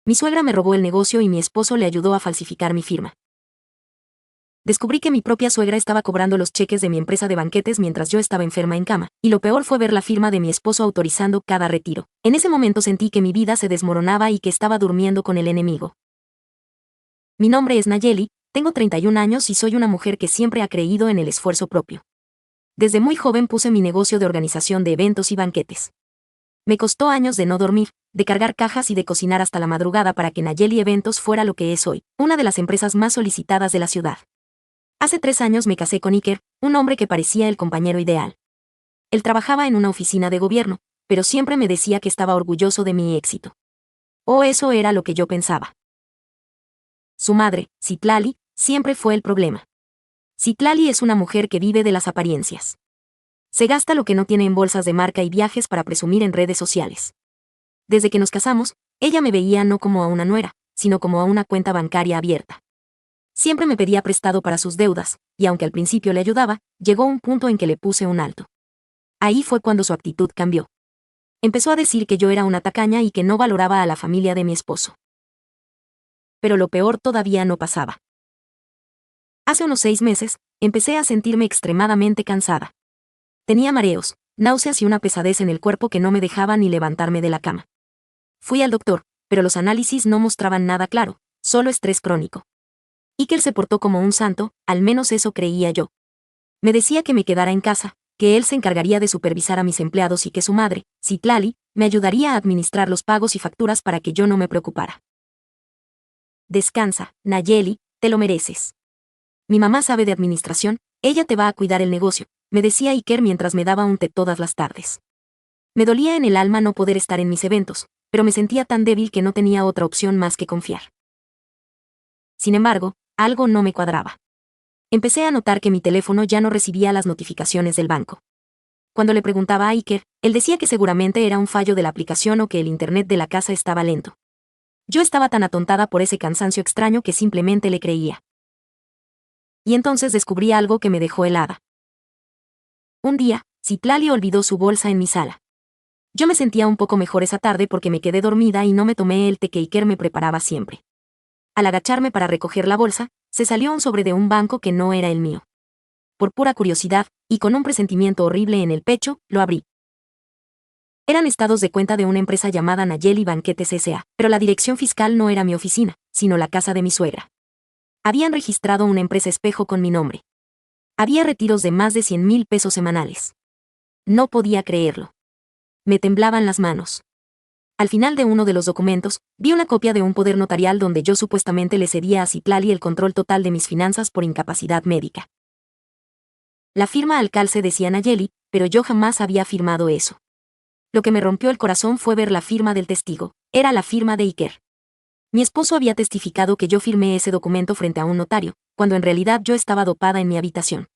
Mi suegra me robó el negocio y mi esposo le ayudó a falsificar mi firma. Descubrí que mi propia suegra estaba cobrando los cheques de mi empresa de banquetes mientras yo estaba enferma en cama, y lo peor fue ver la firma de mi esposo autorizando cada retiro. En ese momento sentí que mi vida se desmoronaba y que estaba durmiendo con el enemigo. Mi nombre es Nayeli, tengo 31 años y soy una mujer que siempre ha creído en el esfuerzo propio. Desde muy joven puse mi negocio de organización de eventos y banquetes. Me costó años de no dormir, de cargar cajas y de cocinar hasta la madrugada para que Nayeli Eventos fuera lo que es hoy, una de las empresas más solicitadas de la ciudad. Hace 3 años me casé con Iker, un hombre que parecía el compañero ideal. Él trabajaba en una oficina de gobierno, pero siempre me decía que estaba orgulloso de mi éxito. O eso era lo que yo pensaba. Su madre, Citlali, siempre fue el problema. Citlali es una mujer que vive de las apariencias. Se gasta lo que no tiene en bolsas de marca y viajes para presumir en redes sociales. Desde que nos casamos, ella me veía no como a una nuera, sino como a una cuenta bancaria abierta. Siempre me pedía prestado para sus deudas, y aunque al principio le ayudaba, llegó un punto en que le puse un alto. Ahí fue cuando su actitud cambió. Empezó a decir que yo era una tacaña y que no valoraba a la familia de mi esposo. Pero lo peor todavía no pasaba. Hace unos 6 meses, empecé a sentirme extremadamente cansada. Tenía mareos, náuseas y una pesadez en el cuerpo que no me dejaba ni levantarme de la cama. Fui al doctor, pero los análisis no mostraban nada claro, solo estrés crónico. Iker se portó como un santo, al menos eso creía yo. Me decía que me quedara en casa, que él se encargaría de supervisar a mis empleados y que su madre, Citlali, me ayudaría a administrar los pagos y facturas para que yo no me preocupara. Descansa, Nayeli, te lo mereces. Mi mamá sabe de administración, ella te va a cuidar el negocio, me decía Iker mientras me daba un té todas las tardes. Me dolía en el alma no poder estar en mis eventos, pero me sentía tan débil que no tenía otra opción más que confiar. Sin embargo, algo no me cuadraba. Empecé a notar que mi teléfono ya no recibía las notificaciones del banco. Cuando le preguntaba a Iker, él decía que seguramente era un fallo de la aplicación o que el internet de la casa estaba lento. Yo estaba tan atontada por ese cansancio extraño que simplemente le creía. Y entonces descubrí algo que me dejó helada. Un día, Citlali olvidó su bolsa en mi sala. Yo me sentía un poco mejor esa tarde porque me quedé dormida y no me tomé el té que Iker me preparaba siempre. Al agacharme para recoger la bolsa, se salió un sobre de un banco que no era el mío. Por pura curiosidad, y con un presentimiento horrible en el pecho, lo abrí. Eran estados de cuenta de una empresa llamada Nayeli Banquetes S.A., pero la dirección fiscal no era mi oficina, sino la casa de mi suegra. Habían registrado una empresa espejo con mi nombre. Había retiros de más de 100,000 pesos semanales. No podía creerlo. Me temblaban las manos. Al final de uno de los documentos, vi una copia de un poder notarial donde yo supuestamente le cedía a Citlali el control total de mis finanzas por incapacidad médica. La firma al calce decía Nayeli, pero yo jamás había firmado eso. Lo que me rompió el corazón fue ver la firma del testigo. Era la firma de Iker. Mi esposo había testificado que yo firmé ese documento frente a un notario, cuando en realidad yo estaba dopada en mi habitación.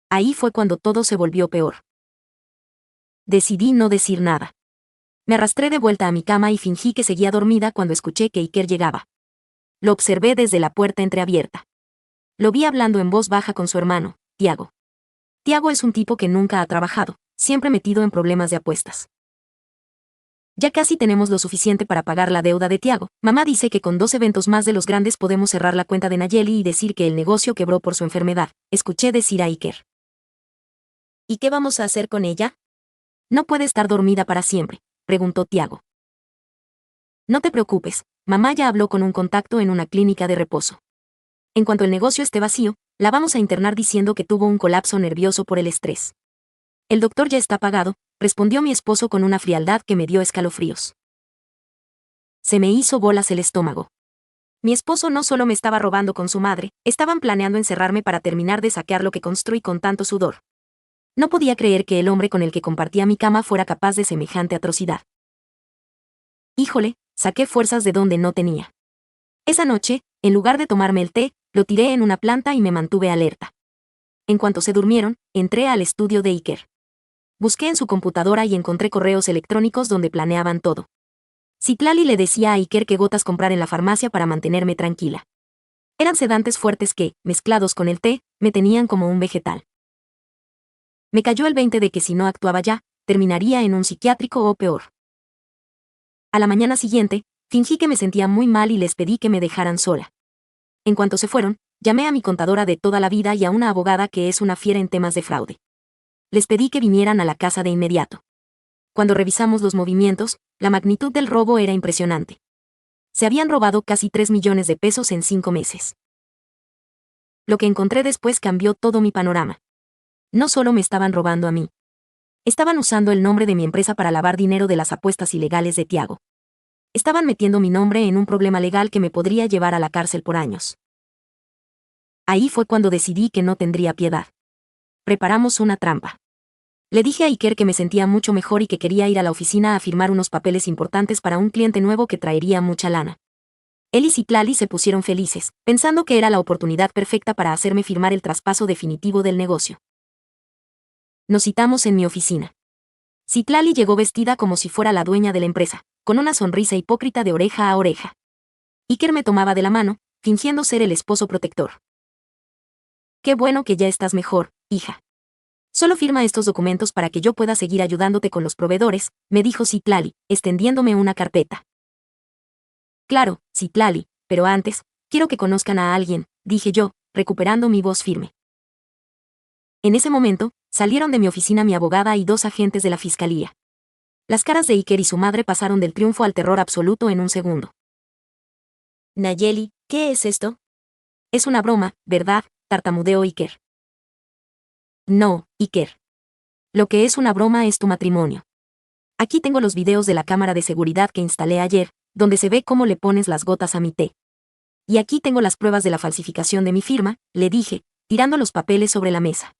Ahí fue cuando todo se volvió peor. Decidí no decir nada. Me arrastré de vuelta a mi cama y fingí que seguía dormida cuando escuché que Iker llegaba. Lo observé desde la puerta entreabierta. Lo vi hablando en voz baja con su hermano, Tiago. Tiago es un tipo que nunca ha trabajado, siempre metido en problemas de apuestas. Ya casi tenemos lo suficiente para pagar la deuda de Tiago. Mamá dice que con 2 eventos más de los grandes podemos cerrar la cuenta de Nayeli y decir que el negocio quebró por su enfermedad, escuché decir a Iker. ¿Y qué vamos a hacer con ella? No puede estar dormida para siempre, preguntó Tiago. No te preocupes, mamá ya habló con un contacto en una clínica de reposo. En cuanto el negocio esté vacío, la vamos a internar diciendo que tuvo un colapso nervioso por el estrés. El doctor ya está pagado, respondió mi esposo con una frialdad que me dio escalofríos. Se me hizo bolas el estómago. Mi esposo no solo me estaba robando con su madre, estaban planeando encerrarme para terminar de saquear lo que construí con tanto sudor. No podía creer que el hombre con el que compartía mi cama fuera capaz de semejante atrocidad. Híjole, saqué fuerzas de donde no tenía. Esa noche, en lugar de tomarme el té, lo tiré en una planta y me mantuve alerta. En cuanto se durmieron, entré al estudio de Iker. Busqué en su computadora y encontré correos electrónicos donde planeaban todo. Citlali le decía a Iker qué gotas comprar en la farmacia para mantenerme tranquila. Eran sedantes fuertes que, mezclados con el té, me tenían como un vegetal. Me cayó el 20 de que si no actuaba ya, terminaría en un psiquiátrico o peor. A la mañana siguiente, Fingí que me sentía muy mal y les pedí que me dejaran sola. En cuanto se fueron, llamé a mi contadora de toda la vida y a una abogada que es una fiera en temas de fraude. Les pedí que vinieran a la casa de inmediato. Cuando revisamos los movimientos, la magnitud del robo era impresionante. Se habían robado casi 3 millones de pesos en 5 meses. Lo que encontré después cambió todo mi panorama. No solo me estaban robando a mí. Estaban usando el nombre de mi empresa para lavar dinero de las apuestas ilegales de Tiago. Estaban metiendo mi nombre en un problema legal que me podría llevar a la cárcel por años. Ahí fue cuando decidí que no tendría piedad. Preparamos una trampa. Le dije a Iker que me sentía mucho mejor y que quería ir a la oficina a firmar unos papeles importantes para un cliente nuevo que traería mucha lana. Él y Citlali se pusieron felices, pensando que era la oportunidad perfecta para hacerme firmar el traspaso definitivo del negocio. Nos citamos en mi oficina. Citlali llegó vestida como si fuera la dueña de la empresa, con una sonrisa hipócrita de oreja a oreja. Iker me tomaba de la mano, fingiendo ser el esposo protector. Qué bueno que ya estás mejor, hija. Solo firma estos documentos para que yo pueda seguir ayudándote con los proveedores, me dijo Citlali, extendiéndome una carpeta. Claro, Citlali, pero antes, quiero que conozcan a alguien, dije yo, recuperando mi voz firme. En ese momento, salieron de mi oficina mi abogada y 2 agentes de la fiscalía. Las caras de Iker y su madre pasaron del triunfo al terror absoluto en un segundo. Nayeli, ¿qué es esto? Es una broma, ¿verdad?, tartamudeó Iker. No, Iker. Lo que es una broma es tu matrimonio. Aquí tengo los videos de la cámara de seguridad que instalé ayer, donde se ve cómo le pones las gotas a mi té. Y aquí tengo las pruebas de la falsificación de mi firma, le dije, tirando los papeles sobre la mesa.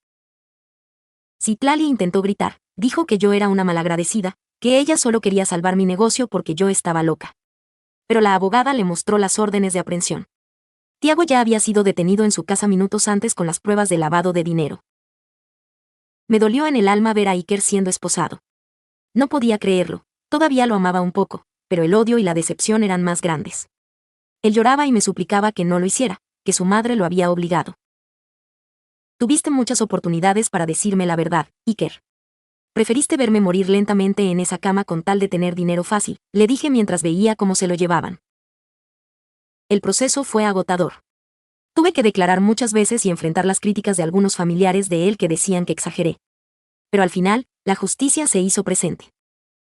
Citlali intentó gritar, dijo que yo era una malagradecida, que ella solo quería salvar mi negocio porque yo estaba loca. Pero la abogada le mostró las órdenes de aprehensión. Tiago ya había sido detenido en su casa minutos antes con las pruebas de lavado de dinero. Me dolió en el alma ver a Iker siendo esposado. No podía creerlo, todavía lo amaba un poco, pero el odio y la decepción eran más grandes. Él lloraba y me suplicaba que no lo hiciera, que su madre lo había obligado. Tuviste muchas oportunidades para decirme la verdad, Iker. Preferiste verme morir lentamente en esa cama con tal de tener dinero fácil, le dije mientras veía cómo se lo llevaban. El proceso fue agotador. Tuve que declarar muchas veces y enfrentar las críticas de algunos familiares de él que decían que exageré. Pero al final, la justicia se hizo presente.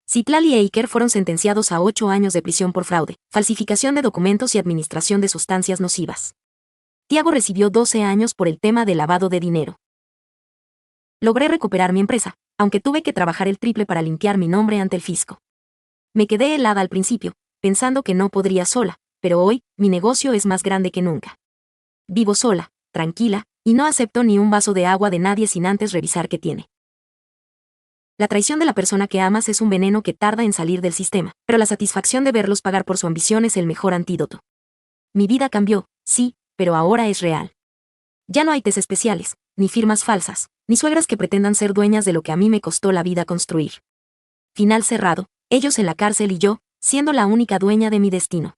Citlali e Iker fueron sentenciados a 8 años de prisión por fraude, falsificación de documentos y administración de sustancias nocivas. Tiago recibió 12 años por el tema de lavado de dinero. Logré recuperar mi empresa, aunque tuve que trabajar el triple para limpiar mi nombre ante el fisco. Me quedé helada al principio, pensando que no podría sola, pero hoy, mi negocio es más grande que nunca. Vivo sola, tranquila, y no acepto ni un vaso de agua de nadie sin antes revisar qué tiene. La traición de la persona que amas es un veneno que tarda en salir del sistema, pero la satisfacción de verlos pagar por su ambición es el mejor antídoto. Mi vida cambió, sí, pero ahora es real. Ya no hay tés especiales, ni firmas falsas, ni suegras que pretendan ser dueñas de lo que a mí me costó la vida construir. Final cerrado, ellos en la cárcel y yo, siendo la única dueña de mi destino.